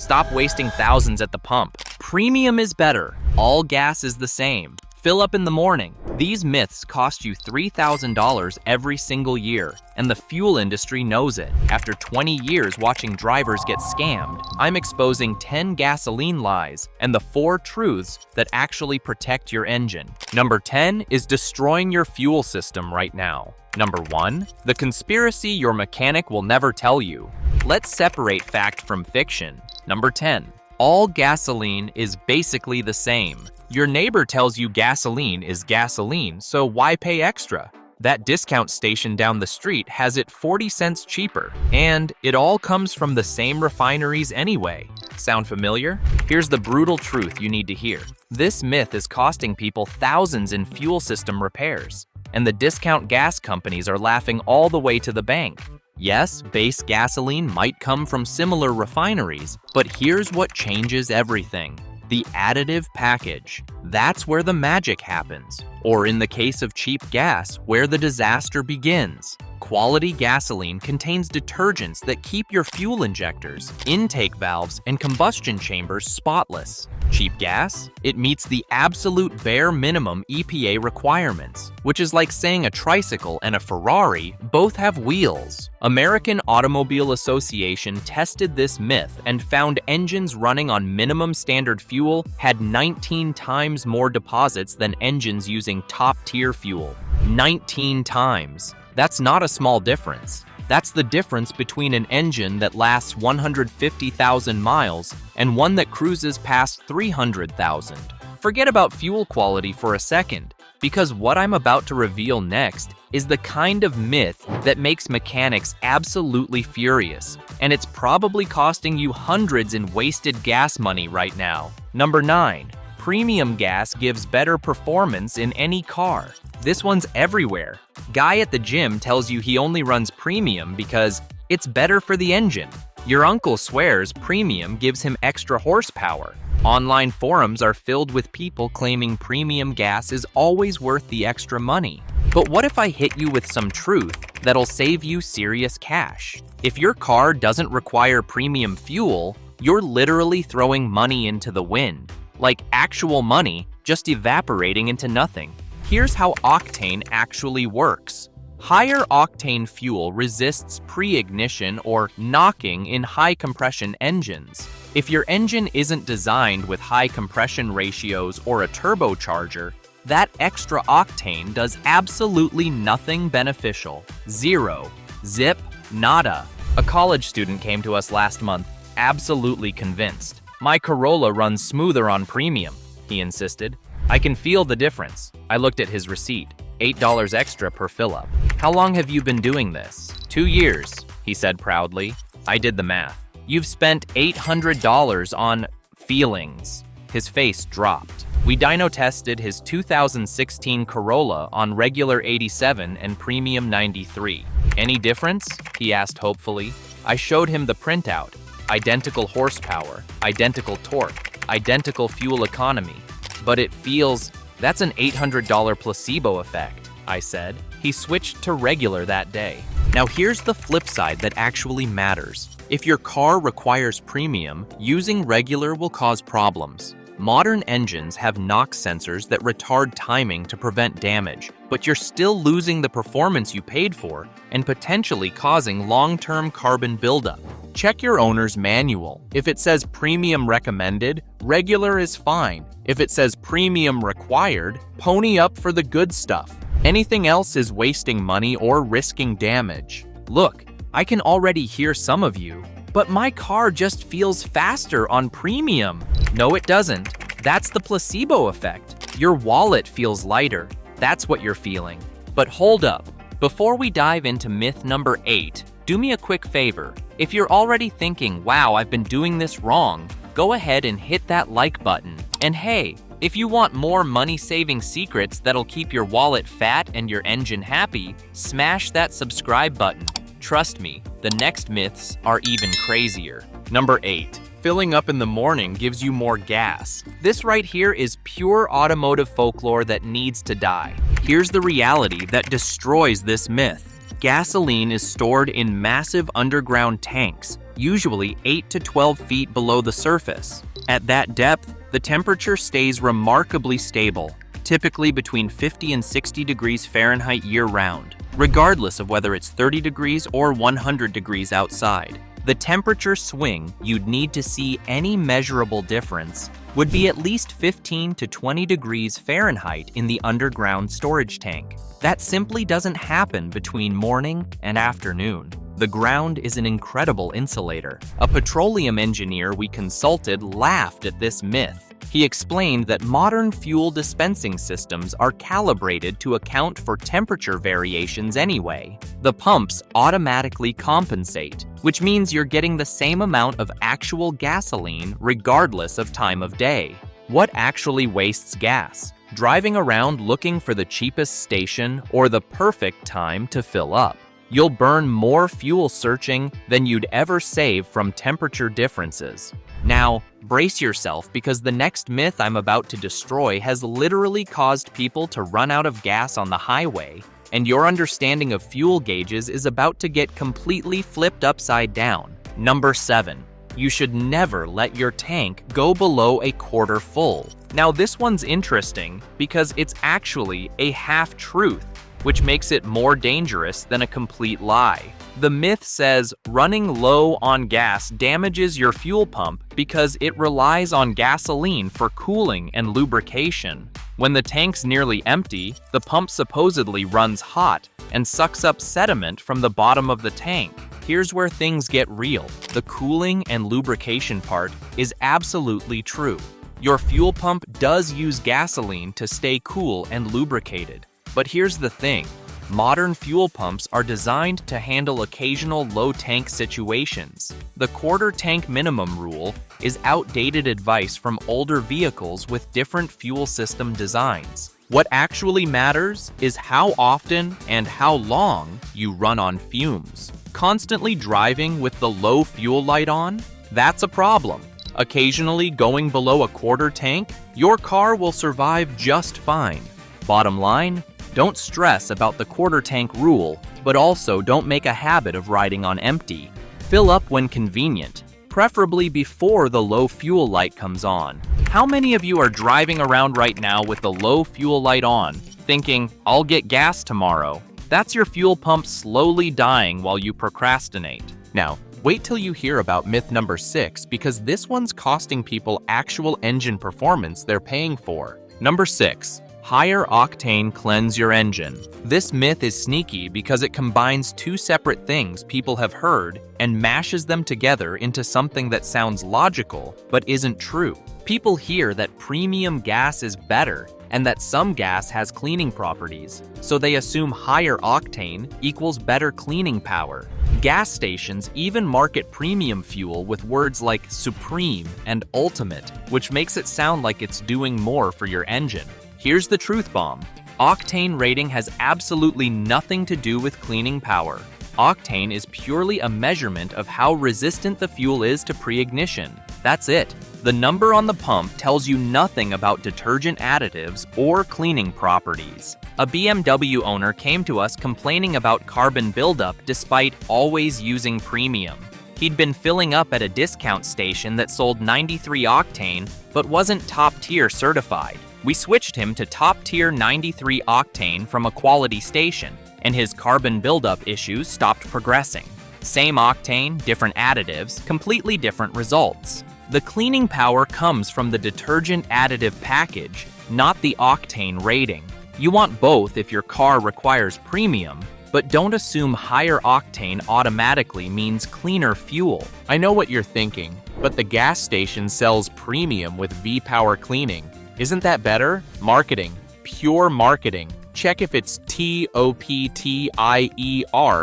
Stop wasting thousands at the pump. Premium is better. All gas is the same. Fill up in the morning. These myths cost you $3,000 every single year, and the fuel industry knows it. After 20 years watching drivers get scammed, I'm exposing 10 gasoline lies and the 4 truths that actually protect your engine. Number 10 is destroying your fuel system right now. Number 1, the conspiracy your mechanic will never tell you. Let's separate fact from fiction. Number 10, all gasoline is basically the same. Your neighbor tells you gasoline is gasoline, so why pay extra? That discount station down the street has it 40 cents cheaper, and it all comes from the same refineries anyway. Sound familiar? Here's the brutal truth you need to hear. This myth is costing people thousands in fuel system repairs, and the discount gas companies are laughing all the way to the bank. Yes, base gasoline might come from similar refineries, but here's what changes everything. The additive package. That's where the magic happens. Or in the case of cheap gas, where the disaster begins. Quality gasoline contains detergents that keep your fuel injectors, intake valves, and combustion chambers spotless. Cheap gas? It meets the absolute bare minimum EPA requirements, which is like saying a tricycle and a Ferrari both have wheels. American Automobile Association tested this myth and found engines running on minimum standard fuel had 19 times more deposits than engines using top-tier fuel. 19 times. That's not a small difference. That's the difference between an engine that lasts 150,000 miles and one that cruises past 300,000. Forget about fuel quality for a second, because what I'm about to reveal next is the kind of myth that makes mechanics absolutely furious, and it's probably costing you hundreds in wasted gas money right now. Number 9. Premium gas gives better performance in any car. This one's everywhere. Guy at the gym tells you he only runs premium because it's better for the engine. Your uncle swears premium gives him extra horsepower. Online forums are filled with people claiming premium gas is always worth the extra money. But what if I hit you with some truth that'll save you serious cash? If your car doesn't require premium fuel, you're literally throwing money into the wind. Like actual money just evaporating into nothing. Here's how Octane actually works. Higher octane fuel resists pre-ignition or knocking in high compression engines. If your engine isn't designed with high compression ratios or a turbocharger, that extra octane does absolutely nothing beneficial. Zero. Zip. Nada. A college student came to us last month, absolutely convinced. My Corolla runs smoother on premium, he insisted. I can feel the difference. I looked at his receipt. $8 extra per fill-up. How long have you been doing this? 2 years, he said proudly. I did the math. You've spent $800 on feelings. His face dropped. We dyno tested his 2016 Corolla on regular 87 and premium 93. Any difference? He asked hopefully. I showed him the printout. Identical horsepower, identical torque, identical fuel economy. But it feels, that's an $800 placebo effect, I said. He switched to regular that day. Now here's the flip side that actually matters. If your car requires premium, using regular will cause problems. Modern engines have knock sensors that retard timing to prevent damage, but you're still losing the performance you paid for and potentially causing long-term carbon buildup. Check your owner's manual. If it says premium recommended, regular is fine. If it says premium required, pony up for the good stuff. Anything else is wasting money or risking damage. Look, I can already hear some of you, but my car just feels faster on premium. No, it doesn't. That's the placebo effect. Your wallet feels lighter. That's what you're feeling. But hold up. Before we dive into myth number 8, do me a quick favor. If you're already thinking, wow, I've been doing this wrong, go ahead and hit that like button. And hey, if you want more money-saving secrets that'll keep your wallet fat and your engine happy, smash that subscribe button. Trust me, the next myths are even crazier. Number 8. Filling up in the morning gives you more gas. This right here is pure automotive folklore that needs to die. Here's the reality that destroys this myth. Gasoline is stored in massive underground tanks, usually 8 to 12 feet below the surface. At that depth, the temperature stays remarkably stable, typically between 50 and 60 degrees Fahrenheit year-round, regardless of whether it's 30 degrees or 100 degrees outside. The temperature swing you'd need to see any measurable difference would be at least 15 to 20 degrees Fahrenheit in the underground storage tank. That simply doesn't happen between morning and afternoon. The ground is an incredible insulator. A petroleum engineer we consulted laughed at this myth. He explained that modern fuel dispensing systems are calibrated to account for temperature variations anyway. The pumps automatically compensate, which means you're getting the same amount of actual gasoline regardless of time of day. What actually wastes gas? Driving around looking for the cheapest station or the perfect time to fill up. You'll burn more fuel searching than you'd ever save from temperature differences. Now, brace yourself because the next myth I'm about to destroy has literally caused people to run out of gas on the highway, and your understanding of fuel gauges is about to get completely flipped upside down. Number 7. You should never let your tank go below a quarter full. Now this one's interesting because it's actually a half-truth, which makes it more dangerous than a complete lie. The myth says running low on gas damages your fuel pump because it relies on gasoline for cooling and lubrication. When the tank's nearly empty, the pump supposedly runs hot and sucks up sediment from the bottom of the tank. Here's where things get real. The cooling and lubrication part is absolutely true. Your fuel pump does use gasoline to stay cool and lubricated. But here's the thing. Modern fuel pumps are designed to handle occasional low tank situations. The quarter tank minimum rule is outdated advice from older vehicles with different fuel system designs. What actually matters is how often and how long you run on fumes. Constantly driving with the low fuel light on? That's a problem. Occasionally going below a quarter tank? Your car will survive just fine. Bottom line, don't stress about the quarter tank rule, but also don't make a habit of riding on empty. Fill up when convenient, preferably before the low fuel light comes on. How many of you are driving around right now with the low fuel light on, thinking, I'll get gas tomorrow? That's your fuel pump slowly dying while you procrastinate. Now, wait till you hear about myth number 6 because this one's costing people actual engine performance they're paying for. Number 6. Higher octane cleanse your engine. This myth is sneaky because it combines two separate things people have heard and mashes them together into something that sounds logical but isn't true. People hear that premium gas is better and that some gas has cleaning properties, so they assume higher octane equals better cleaning power. Gas stations even market premium fuel with words like supreme and ultimate, which makes it sound like it's doing more for your engine. Here's the truth bomb. Octane rating has absolutely nothing to do with cleaning power. Octane is purely a measurement of how resistant the fuel is to pre-ignition. That's it. The number on the pump tells you nothing about detergent additives or cleaning properties. A BMW owner came to us complaining about carbon buildup despite always using premium. He'd been filling up at a discount station that sold 93 octane but wasn't top-tier certified. We switched him to top-tier 93 octane from a quality station, and his carbon buildup issues stopped progressing. Same octane, different additives, completely different results. The cleaning power comes from the detergent additive package, not the octane rating. You want both if your car requires premium, but don't assume higher octane automatically means cleaner fuel. I know what you're thinking, but the gas station sells premium with V-Power cleaning. Isn't that better? Marketing. Pure marketing. Check if it's TOPTIER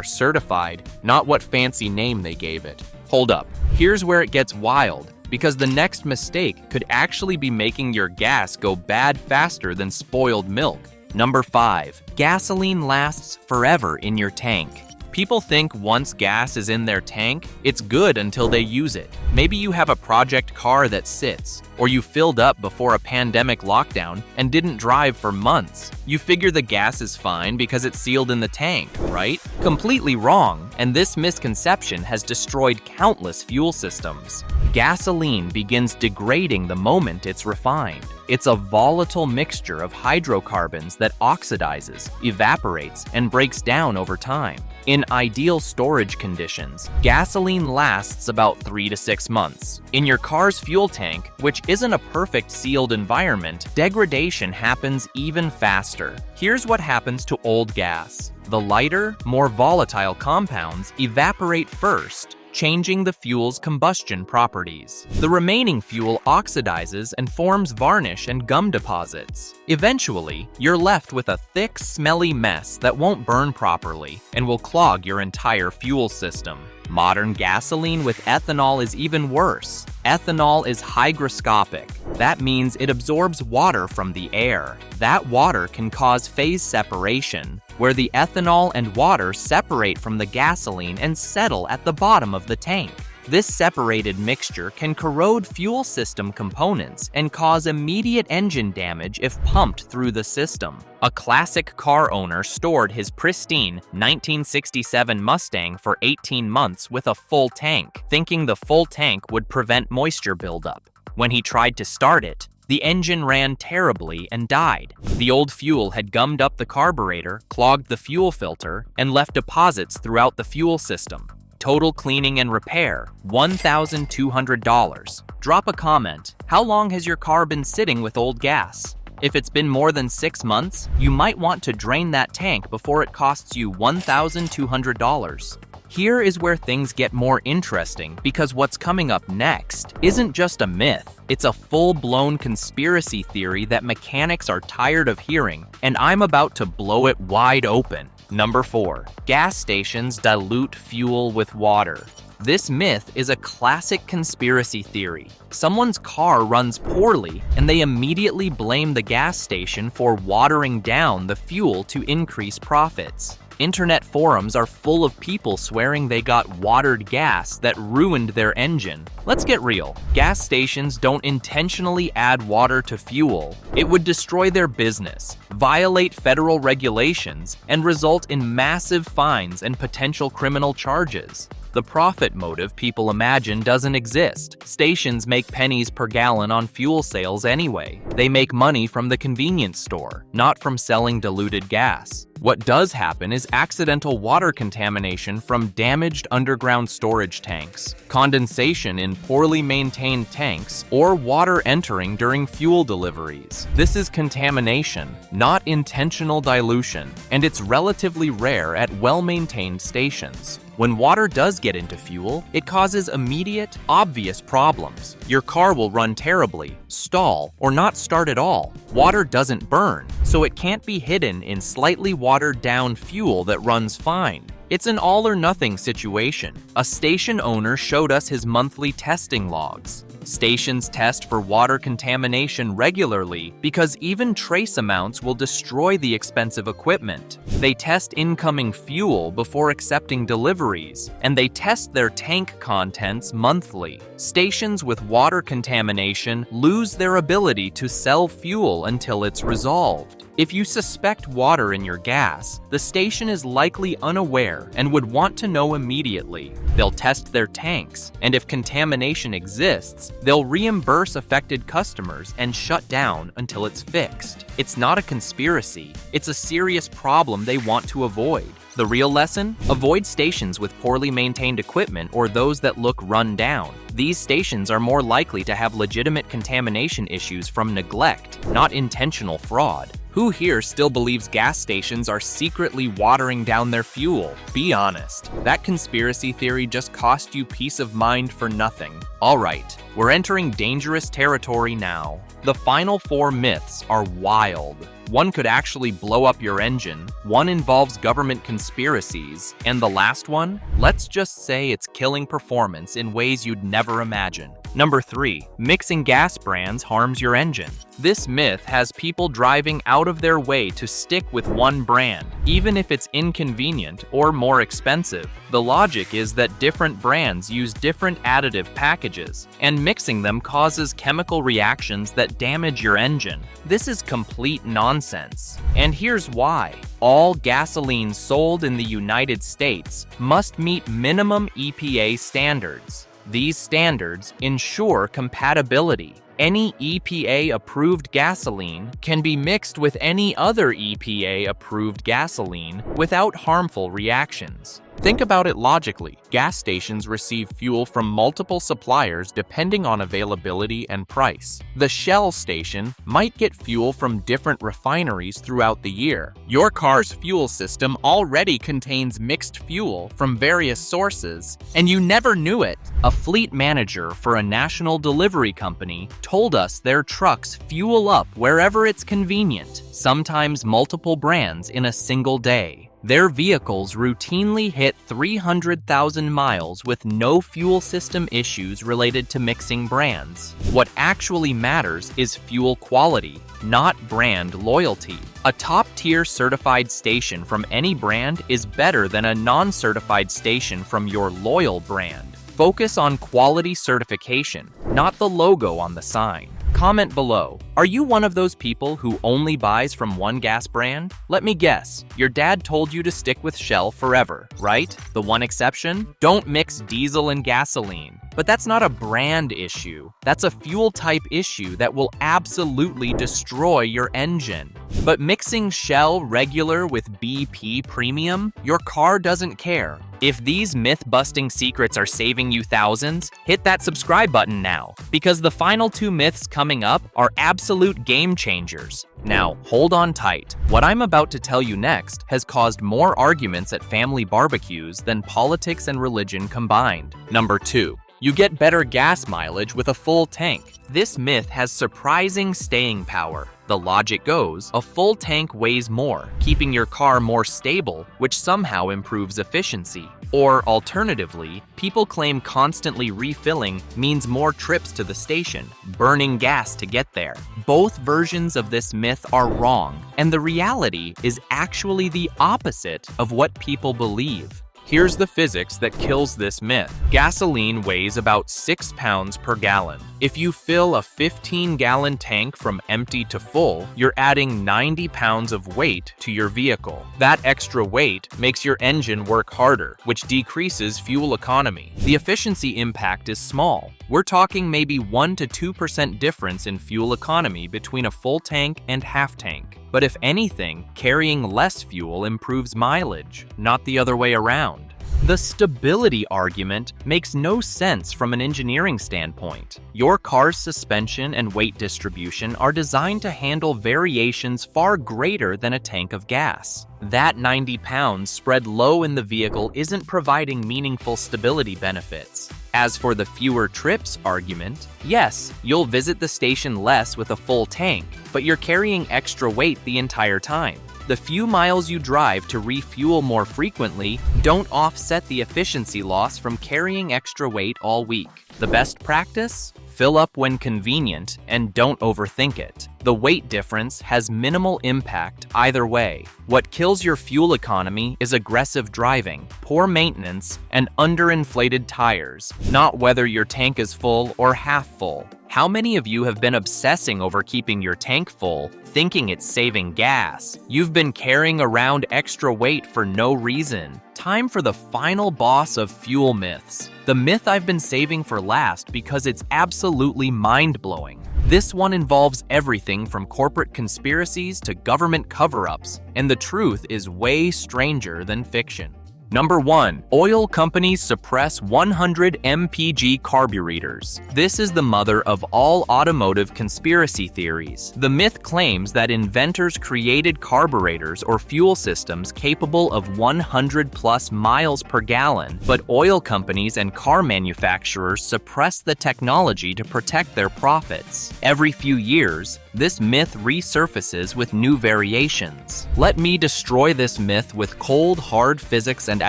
certified, not what fancy name they gave it. Hold up. Here's where it gets wild, because the next mistake could actually be making your gas go bad faster than spoiled milk. Number 5. Gasoline lasts forever in your tank. People think once gas is in their tank, it's good until they use it. Maybe you have a project car that sits, or you filled up before a pandemic lockdown and didn't drive for months. You figure the gas is fine because it's sealed in the tank, right? Completely wrong, and this misconception has destroyed countless fuel systems. Gasoline begins degrading the moment it's refined. It's a volatile mixture of hydrocarbons that oxidizes, evaporates, and breaks down over time. In ideal storage conditions, gasoline lasts about 3 to 6 months. In your car's fuel tank, which isn't a perfect sealed environment, degradation happens even faster. Here's what happens to old gas. The lighter, more volatile compounds evaporate first, changing the fuel's combustion properties. The remaining fuel oxidizes and forms varnish and gum deposits. Eventually, you're left with a thick, smelly mess that won't burn properly and will clog your entire fuel system. Modern gasoline with ethanol is even worse. Ethanol is hygroscopic. That means it absorbs water from the air. That water can cause phase separation, where the ethanol and water separate from the gasoline and settle at the bottom of the tank. This separated mixture can corrode fuel system components and cause immediate engine damage if pumped through the system. A classic car owner stored his pristine 1967 Mustang for 18 months with a full tank, thinking the full tank would prevent moisture buildup. When he tried to start it, the engine ran terribly and died. The old fuel had gummed up the carburetor, clogged the fuel filter, and left deposits throughout the fuel system. Total cleaning and repair, $1,200. Drop a comment. How long has your car been sitting with old gas? If it's been more than 6 months, you might want to drain that tank before it costs you $1,200. Here is where things get more interesting, because what's coming up next isn't just a myth. It's a full-blown conspiracy theory that mechanics are tired of hearing, and I'm about to blow it wide open. Number 4. Gas stations dilute fuel with water. This myth is a classic conspiracy theory. Someone's car runs poorly, and they immediately blame the gas station for watering down the fuel to increase profits. Internet forums are full of people swearing they got watered gas that ruined their engine. Let's get real. Gas stations don't intentionally add water to fuel. It would destroy their business, violate federal regulations, and result in massive fines and potential criminal charges. The profit motive people imagine doesn't exist. Stations make pennies per gallon on fuel sales anyway. They make money from the convenience store, not from selling diluted gas. What does happen is accidental water contamination from damaged underground storage tanks, condensation in poorly maintained tanks, or water entering during fuel deliveries. This is contamination, not intentional dilution, and it's relatively rare at well-maintained stations. When water does get into fuel, it causes immediate, obvious problems. Your car will run terribly, stall, or not start at all. Water doesn't burn, so it can't be hidden in slightly watered down fuel that runs fine. It's an all-or-nothing situation. A station owner showed us his monthly testing logs. Stations test for water contamination regularly because even trace amounts will destroy the expensive equipment. They test incoming fuel before accepting deliveries, and they test their tank contents monthly. Stations with water contamination lose their ability to sell fuel until it's resolved. If you suspect water in your gas, the station is likely unaware and would want to know immediately. They'll test their tanks, and if contamination exists, they'll reimburse affected customers and shut down until it's fixed. It's not a conspiracy, it's a serious problem they want to avoid. The real lesson? Avoid stations with poorly maintained equipment or those that look run down. These stations are more likely to have legitimate contamination issues from neglect, not intentional fraud. Who here still believes gas stations are secretly watering down their fuel? Be honest. That conspiracy theory just cost you peace of mind for nothing. Alright, we're entering dangerous territory now. The final 4 myths are wild. One could actually blow up your engine, one involves government conspiracies, and the last one, let's just say it's killing performance in ways you'd never imagine. Number 3. Mixing gas brands harms your engine. This myth has people driving out of their way to stick with one brand, even if it's inconvenient or more expensive. The logic is that different brands use different additive packages, and mixing them causes chemical reactions that damage your engine. This is complete nonsense. And here's why. All gasoline sold in the United States must meet minimum EPA standards. These standards ensure compatibility. Any EPA-approved gasoline can be mixed with any other EPA-approved gasoline without harmful reactions. Think about it logically. Gas stations receive fuel from multiple suppliers depending on availability and price. The Shell station might get fuel from different refineries throughout the year. Your car's fuel system already contains mixed fuel from various sources, and you never knew it. A fleet manager for a national delivery company told us their trucks fuel up wherever it's convenient, sometimes multiple brands in a single day. Their vehicles routinely hit 300,000 miles with no fuel system issues related to mixing brands. What actually matters is fuel quality, not brand loyalty. A top-tier certified station from any brand is better than a non-certified station from your loyal brand. Focus on quality certification, not the logo on the sign. Comment below, are you one of those people who only buys from one gas brand? Let me guess, your dad told you to stick with Shell forever, right? The one exception? Don't mix diesel and gasoline. But that's not a brand issue. That's a fuel type issue that will absolutely destroy your engine. But mixing Shell regular with BP premium, your car doesn't care. If these myth-busting secrets are saving you thousands, hit that subscribe button now, because the final 2 myths coming up are absolute game changers. Now, hold on tight. What I'm about to tell you next has caused more arguments at family barbecues than politics and religion combined. Number 2. You get better gas mileage with a full tank. This myth has surprising staying power. The logic goes, a full tank weighs more, keeping your car more stable, which somehow improves efficiency. Or alternatively, people claim constantly refilling means more trips to the station, burning gas to get there. Both versions of this myth are wrong, and the reality is actually the opposite of what people believe. Here's the physics that kills this myth. Gasoline weighs about 6 pounds per gallon. If you fill a 15-gallon tank from empty to full, you're adding 90 pounds of weight to your vehicle. That extra weight makes your engine work harder, which decreases fuel economy. The efficiency impact is small. We're talking maybe 1 to 2% difference in fuel economy between a full tank and half tank. But if anything, carrying less fuel improves mileage, not the other way around. The stability argument makes no sense from an engineering standpoint. Your car's suspension and weight distribution are designed to handle variations far greater than a tank of gas. That 90 pounds spread low in the vehicle isn't providing meaningful stability benefits. As for the fewer trips argument, yes, you'll visit the station less with a full tank, but you're carrying extra weight the entire time. The few miles you drive to refuel more frequently don't offset the efficiency loss from carrying extra weight all week. The best practice? Fill up when convenient and don't overthink it. The weight difference has minimal impact either way. What kills your fuel economy is aggressive driving, poor maintenance, and underinflated tires, not whether your tank is full or half full. How many of you have been obsessing over keeping your tank full, thinking it's saving gas? You've been carrying around extra weight for no reason. Time for the final boss of fuel myths. The myth I've been saving for last because it's absolutely mind-blowing. This one involves everything from corporate conspiracies to government cover-ups, and the truth is way stranger than fiction. Number 1. Oil companies suppress 100 mpg carburetors. This is the mother of all automotive conspiracy theories. The myth claims that inventors created carburetors or fuel systems capable of 100 plus miles per gallon, but oil companies and car manufacturers suppress the technology to protect their profits. Every few years, this myth resurfaces with new variations. Let me destroy this myth with cold, hard physics and and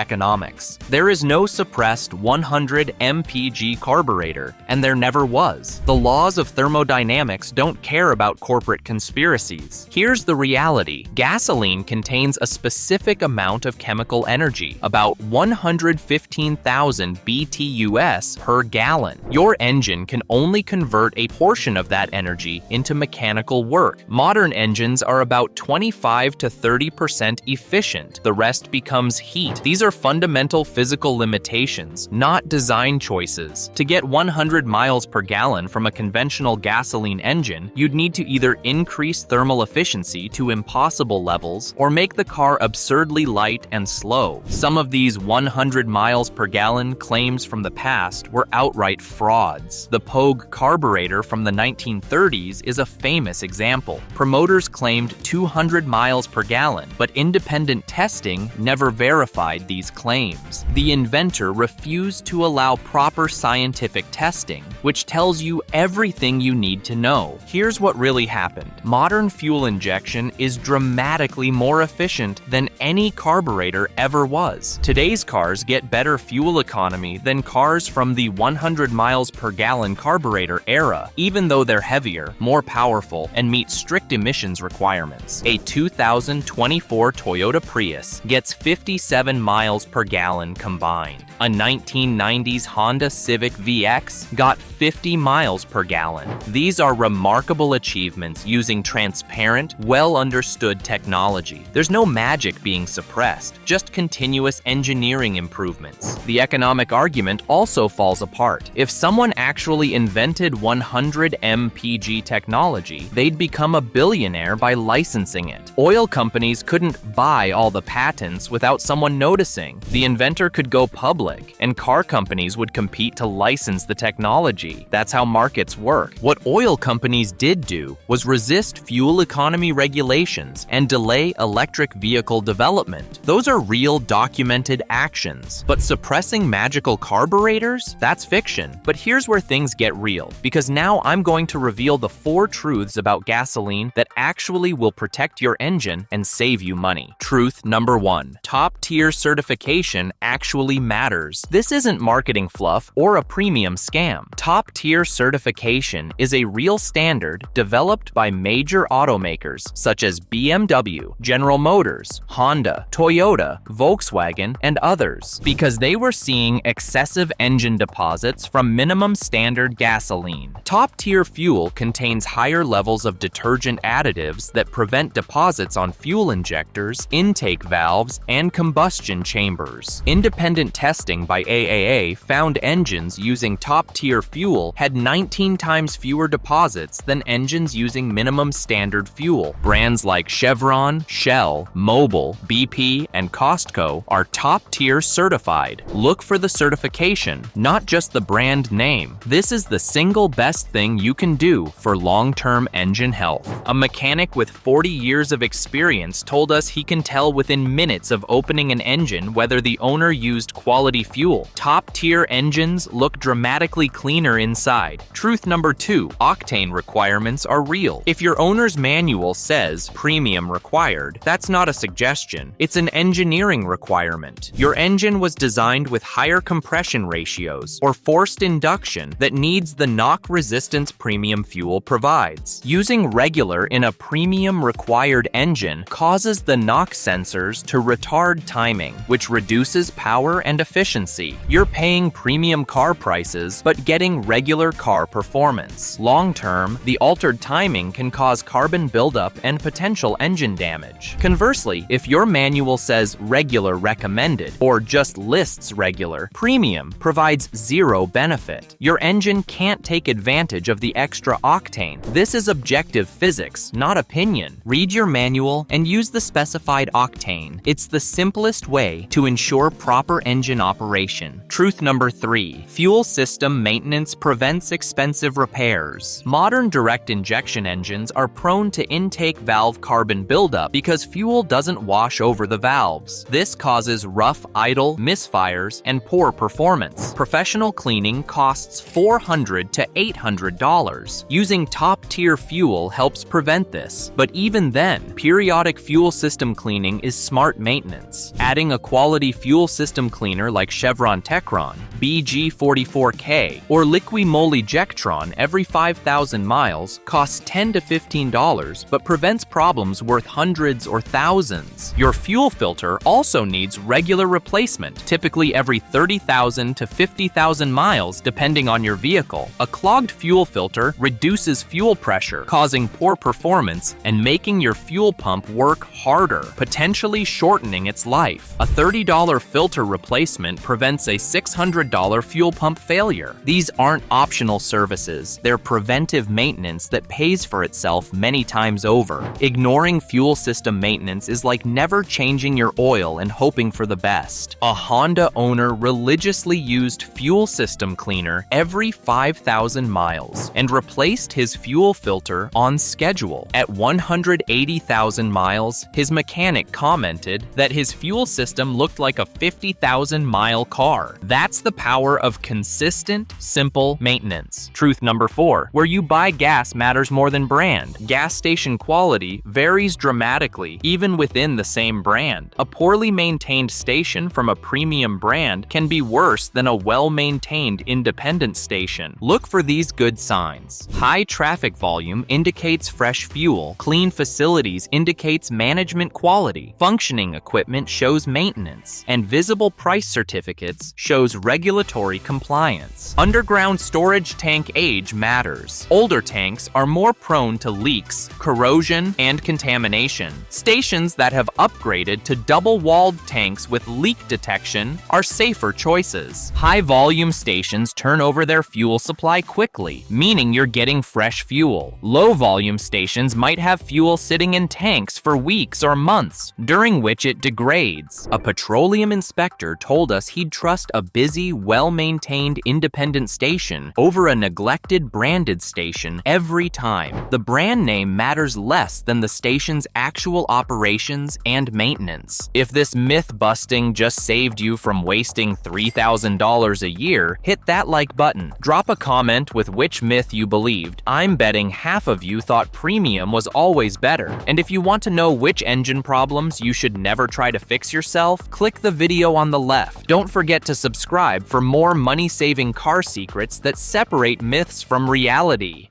economics. There is no suppressed 100 mpg carburetor, and there never was. The laws of thermodynamics don't care about corporate conspiracies. Here's the reality. Gasoline contains a specific amount of chemical energy, about 115,000 BTUs per gallon. Your engine can only convert a portion of that energy into mechanical work. Modern engines are about 25 to 30% efficient. The rest becomes heat. These are fundamental physical limitations, not design choices. To get 100 miles per gallon from a conventional gasoline engine, you'd need to either increase thermal efficiency to impossible levels or make the car absurdly light and slow. Some of these 100 miles per gallon claims from the past were outright frauds. The Pogue carburetor from the 1930s is a famous example. Promoters claimed 200 miles per gallon, but independent testing never verified these claims. The inventor refused to allow proper scientific testing, which tells you everything you need to know. Here's what really happened. Modern fuel injection is dramatically more efficient than any carburetor ever was. Today's cars get better fuel economy than cars from the 100 miles per gallon carburetor era, even though they're heavier, more powerful, and meet strict emissions requirements. A 2024 Toyota Prius gets 57 miles per gallon combined. A 1990s Honda Civic VX got 50 miles per gallon. These are remarkable achievements using transparent, well-understood technology. There's no magic being suppressed, just continuous engineering improvements. The economic argument also falls apart. If someone actually invented 100 mpg technology, they'd become a billionaire by licensing it. Oil companies couldn't buy all the patents without someone noticing. The inventor could go public, and car companies would compete to license the technology. That's how markets work. What oil companies did do was resist fuel economy regulations and delay electric vehicle development. Those are real documented actions. But suppressing magical carburetors? That's fiction. But here's where things get real, because now I'm going to reveal the 4 truths about gasoline that actually will protect your engine and save you money. Truth number 1. Top-tier certification actually matters. This isn't marketing fluff or a premium scam. Top-tier certification is a real standard developed by major automakers such as BMW, General Motors, Honda, Toyota, Volkswagen, and others, because they were seeing excessive engine deposits from minimum standard gasoline. Top-tier fuel contains higher levels of detergent additives that prevent deposits on fuel injectors, intake valves, and combustion chambers. Independent testing by AAA found engines using top-tier fuel had 19 times fewer deposits than engines using minimum standard fuel. Brands like Chevron, Shell, Mobil, BP, and Costco are top-tier certified. Look for the certification, not just the brand name. This is the single best thing you can do for long-term engine health. A mechanic with 40 years of experience told us he can tell within minutes of opening an engine whether the owner used quality fuel. Top-tier engines look dramatically cleaner inside. Truth number 2. Octane requirements are real. If your owner's manual says premium required, that's not a suggestion. It's an engineering requirement. Your engine was designed with higher compression ratios or forced induction that needs the knock resistance premium fuel provides. Using regular in a premium required engine causes the knock sensors to retard timing, which reduces power and efficiency. You're paying premium car prices, but getting regular car performance. Long term, the altered timing can cause carbon buildup and potential engine damage. Conversely, if your manual says regular recommended or just lists regular, premium provides zero benefit. Your engine can't take advantage of the extra octane. This is objective physics, not opinion. Read your manual and use the specified octane. It's the simplest way to ensure proper engine operation. Truth number 3. Fuel system maintenance prevents expensive repairs. Modern direct injection engines are prone to intake valve carbon buildup because fuel doesn't wash over the valves. This causes rough idle, misfires, and poor performance. Professional cleaning costs $400 to $800. Using top-tier fuel helps prevent this, but even then, periodic fuel system cleaning is smart maintenance. Adding a quality fuel system cleaner like Chevron Techron, BG44K, or Liqui-Moly Jectron every 5,000 miles costs $10 to $15 but prevents problems worth hundreds or thousands. Your fuel filter also needs regular replacement, typically every 30,000 to 50,000 miles depending on your vehicle. A clogged fuel filter reduces fuel pressure, causing poor performance and making your fuel pump work harder, potentially shortening its life. A $30 filter replacement prevents a $600 fuel pump failure. These aren't optional services, they're preventive maintenance that pays for itself many times over. Ignoring fuel system maintenance is like never changing your oil and hoping for the best. A Honda owner religiously used fuel system cleaner every 5,000 miles and replaced his fuel filter on schedule. At 180,000 miles, his mechanic commented that his fuel system looked like a 50,000-mile car. That's the power of consistent, simple maintenance. Truth number 4, where you buy gas matters more than brand. Gas station quality varies dramatically, even within the same brand. A poorly maintained station from a premium brand can be worse than a well-maintained independent station. Look for these good signs. High traffic volume indicates fresh fuel. Clean facilities indicates management quality. Functioning equipment shows maintenance. And visible price certificates shows regulatory compliance. Underground storage tank age matters. Older tanks are more prone to leaks, corrosion, and contamination. Stations that have upgraded to double-walled tanks with leak detection are safer choices. High-volume stations turn over their fuel supply quickly, meaning you're getting fresh fuel. Low-volume stations might have fuel sitting in tanks for weeks or months, during which it degrades. A petroleum inspector told us he'd trust a busy, well-maintained independent station over a neglected branded station every time. The brand name matters less than the station's actual operations and maintenance. If this myth-busting just saved you from wasting $3,000 a year, hit that like button. Drop a comment with which myth you believed. I'm betting half of you thought premium was always better. And if you want to know which engine problems you should never try to fix yourself, click the video on the left. Don't forget to subscribe for more money-saving car secrets that separate myths from reality.